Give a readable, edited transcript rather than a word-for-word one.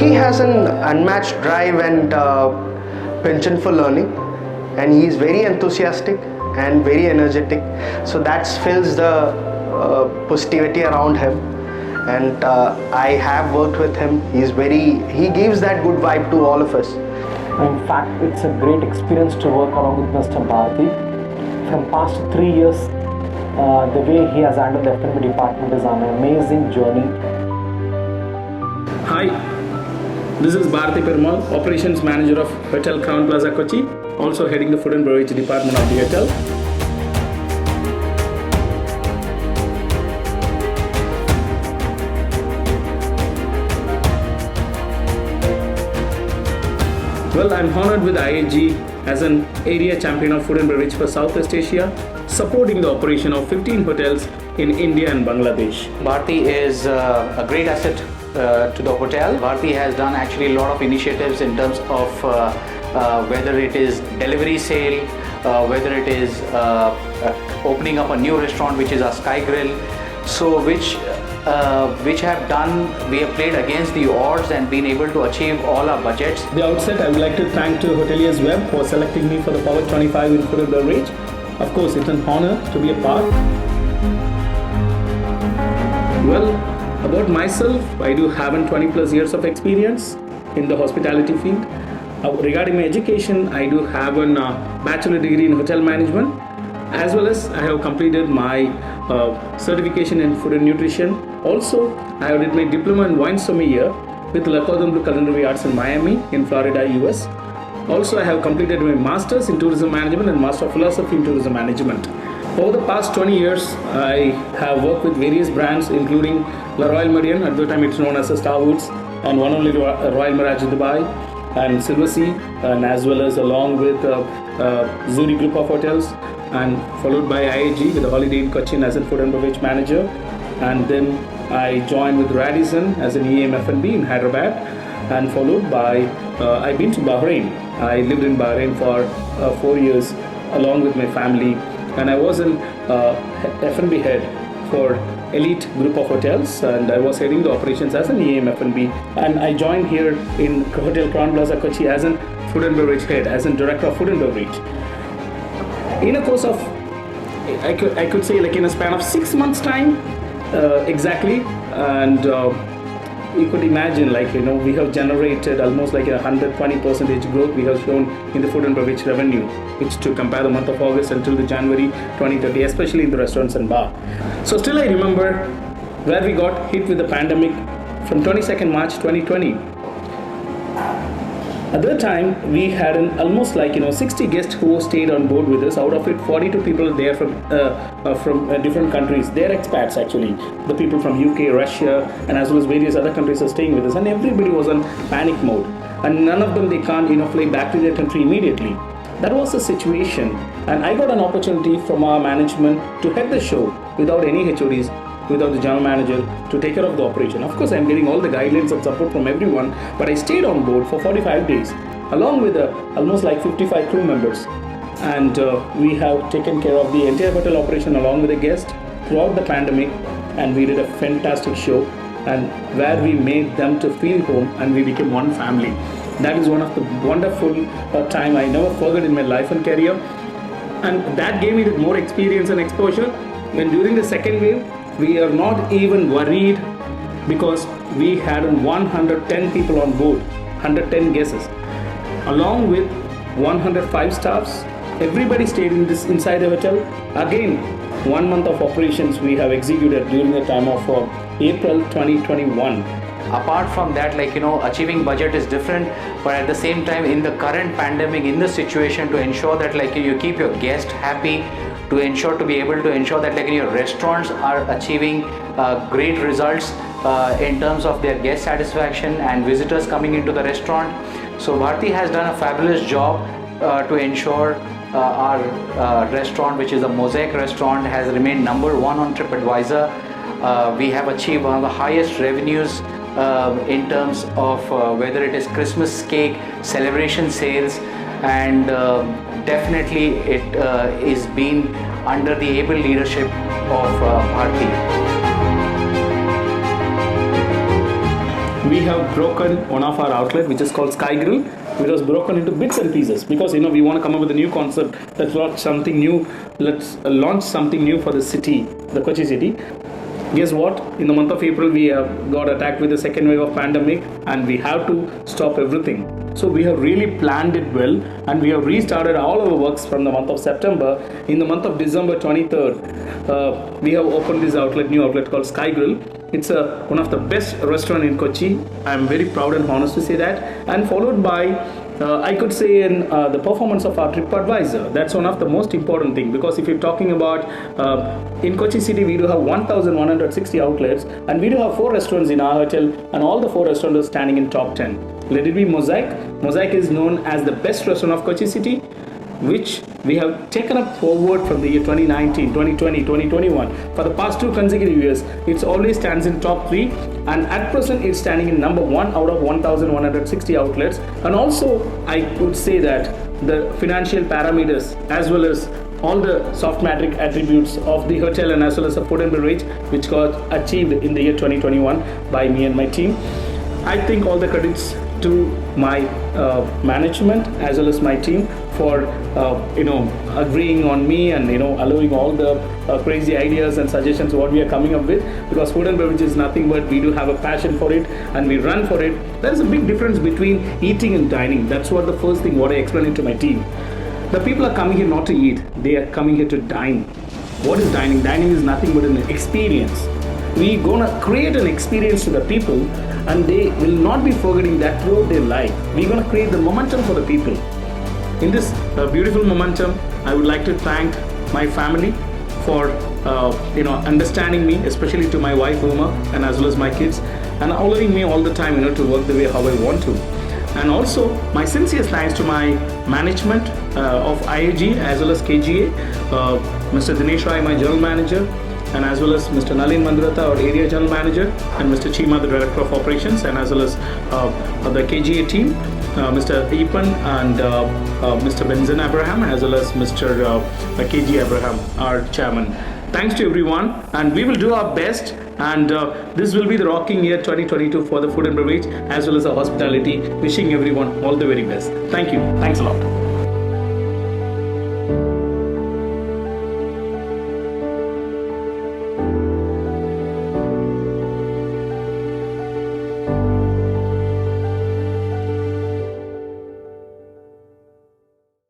He has an unmatched drive and penchant for learning, and he is very enthusiastic and very energetic. So that fills the positivity around him. And I have worked with him. He gives that good vibe to all of us. In fact, it's a great experience to work along with Mr. Bharti. From past 3 years, the way he has handled the F&B department is an amazing journey. Hi, this is Bharati Perumal, Operations Manager of Hotel Crown Plaza Kochi, also heading the Food and Beverage Department of the hotel. Well, I'm honored with IHG as an area champion of food and beverage for Southeast Asia, supporting the operation of 15 hotels in India and Bangladesh. Bharti is a great asset to the hotel. Bharti has done actually a lot of initiatives in terms of whether it is delivery sale, whether it is opening up a new restaurant which is a Sky Grill, so which have done, we have played against the odds and been able to achieve all our budgets. At the outset, I would like to thank to Hoteliers Web for selecting me for the Power 25 in food and beverage. Of course, it's an honor to be a part. Well, about myself, I do have 20 plus years of experience in the hospitality field. Regarding my education, I do have a bachelor degree in hotel management, as well as I have completed my certification in food and nutrition. Also, I have did my diploma in wine sommelier with Le Cordon Bleu Culinary Arts in Miami, in Florida, US. Also, I have completed my master's in tourism management and master of philosophy in tourism management. Over the past 20 years, I have worked with various brands, including La Royal Meridian, at the time it's known as Starwoods, and one only Royal Mirage Dubai, and Silver Sea, and as well as along with Zuri Group of Hotels, and followed by IHG with the Holiday Inn Cochin as a food and beverage manager. And then I joined with Radisson as an EM F&B in Hyderabad, and followed by I've been to Bahrain. I lived in Bahrain for 4 years along with my family, and I was an F&B head for Elite Group of Hotels, and I was heading the operations as an EM F&B. And I joined here in Hotel Crown Plaza Kochi as an food and beverage head, as a director of food and beverage. In a course of, I could say like in a span of 6 months time, exactly, and you could imagine, like, you know, we have generated almost like 120% growth we have shown in the food and beverage revenue, which to compare the month of August until the January 2030, especially in the restaurants and bar. So still I remember where we got hit with the pandemic from 22nd March 2020. At that time, we had almost like 60 guests who stayed on board with us. Out of it, 42 people there from different countries. They're expats actually. The people from UK, Russia, and as well as various other countries are staying with us. And everybody was on panic mode. And none of them, they can't fly back to their country immediately. That was the situation. And I got an opportunity from our management to head the show without any HODs, without the general manager, to take care of the operation. Of course, I'm getting all the guidelines and support from everyone, but I stayed on board for 45 days, along with almost like 55 crew members. And we have taken care of the entire hotel operation along with the guests throughout the pandemic, and we did a fantastic show, and where we made them to feel home, and we became one family. That is one of the wonderful time I never forget in my life and career. And that gave me more experience and exposure. When during the second wave, we are not even worried because we had 110 people on board, 110 guests, along with 105 staffs. Everybody stayed inside the hotel. Again, 1 month of operations we have executed during the time of April 2021. Apart from that, achieving budget is different, but at the same time, in the current pandemic, in the situation, to ensure that you keep your guest happy, to be able to ensure that your restaurants are achieving great results in terms of their guest satisfaction and visitors coming into the restaurant. So Bharti has done a fabulous job to ensure our restaurant, which is a Mosaic restaurant, has remained number 1 on TripAdvisor. We have achieved one of the highest revenues in terms of whether it is Christmas cake, celebration sales, and definitely it is being under the able leadership of Bharti. We have broken one of our outlet, which is called Sky Grill. It was broken into bits and pieces because we want to come up with a new concept. Let's launch something new. Let's launch something new for the city, the Kochi city. Guess what? In the month of April, we got attacked with the second wave of pandemic, and we have to stop everything. So we have really planned it well, and we have restarted all our works from the month of September. In the month of December 23rd, we have opened this new outlet called Sky Grill. It's one of the best restaurant in Kochi. I'm very proud and honest to say that. And followed by, I could say, the performance of our TripAdvisor. That's one of the most important thing, because if you're talking about in Kochi city, we do have 1,160 outlets, and we do have 4 restaurants in our hotel, and all the 4 restaurants are standing in top 10. Let it be Mosaic. Mosaic is known as the best restaurant of Kochi city, which we have taken up forward from the year 2019, 2020, 2021. For the past 2 consecutive years, it always stands in top 3, and at present it's standing in number 1 out of 1,160 outlets. And also, I could say that the financial parameters, as well as all the softmatic attributes of the hotel, and as well as the food and beverage, which got achieved in the year 2021 by me and my team. I think all the credits to my management as well as my team for agreeing on me and allowing all the crazy ideas and suggestions what we are coming up with, because food and beverage is nothing but we do have a passion for it and we run for it. There is a big difference between eating and dining. That's what the first thing what I explained to my team. The people are coming here not to eat, they are coming here to dine. What is dining? Dining is nothing but an experience. We're gonna create an experience to the people, and they will not be forgetting that throughout their life. We're gonna create the momentum for the people. In this beautiful momentum, I would like to thank my family for understanding me, especially to my wife Uma, and as well as my kids, and allowing me all the time to work the way how I want to. And also my sincere thanks to my management of IAG as well as KGA, Mr. Dinesh Rai, my general manager, and as well as Mr. Nalin Mandirata, our area general manager, and Mr. Chima, the director of operations, and as well as the KGA team, Mr. Epan and Mr. Benzen Abraham, as well as Mr. KG Abraham, our chairman. Thanks to everyone, and we will do our best, and this will be the rocking year 2022 for the food and beverage as well as the hospitality. Wishing everyone all the very best. Thank you. Thanks a lot.